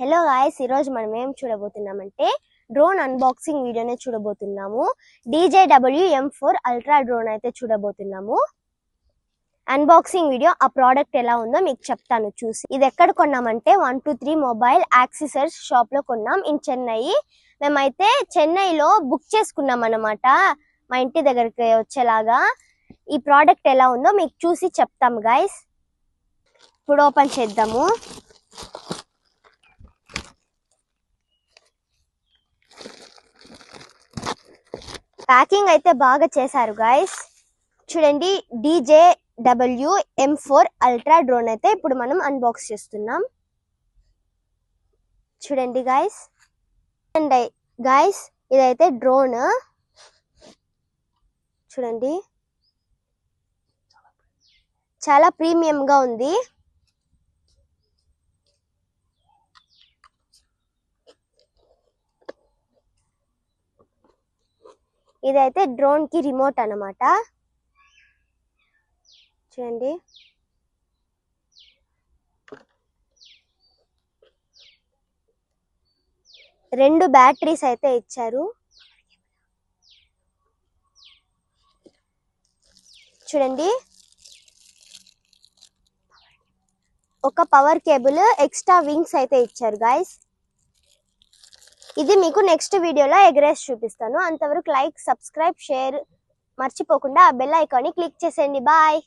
Hello guys, ఈరోజు మనం ఏం చూడబోతున్నామంటే డ్రోన్ అన్బాక్సింగ్ వీడియోనే చూడబోతున్నాము. DJW M4 అల్ట్రా డ్రోన్ అయితే చూడబోతున్నాము. అన్బాక్సింగ్ వీడియో, ఆ ప్రోడక్ట్ ఎలా ఉందో మీకు చెప్తాను చూసి. ఇది ఎక్కడ కొన్నామంటే 123 మొబైల్ యాక్సెసరీస్ షాప్ లో కొన్నాం ఇన్ చెన్నై. మేమైతే చెన్నైలో బుక్ చేసుకున్నాం అన్నమాట, మా ఇంటి దగ్గరికి వచ్చేలాగా. ఈ ప్రోడక్ట్ ఎలా ఉందో మీకు చూసి చెప్తాం గాయ్స్. ఇప్పుడు ఓపెన్ చేద్దాము. ప్యాకింగ్ అయితే బాగా చేశారు గాయ్స్. చూడండి, DJW M4 అల్ట్రా డ్రోన్ అయితే ఇప్పుడు మనం అన్బాక్స్ చేస్తున్నాం. చూడండి గాయ్స్. అండ్ గాయ్స్, ఇదైతే డ్రోన్ చూడండి, చాలా ప్రీమియం గా ఉంది. ఇదైతే డ్రోన్ కి రిమోట్ అన్నమాట. చూడండి, రెండు బ్యాటరీస్ అయితే ఇచ్చారు. చూడండి, ఒక పవర్ కేబుల్, ఎక్స్ట్రా వింగ్స్ అయితే ఇచ్చారు గాయ్స్. ఇది మీకు నెక్స్ట్ వీడియోలో ఎగరేసి చూపిస్తాను. అంతవరకు లైక్, సబ్స్క్రైబ్, షేర్ మర్చిపోకుండా ఆ బెల్ ఐకాన్ని క్లిక్ చేసేయండి. బాయ్.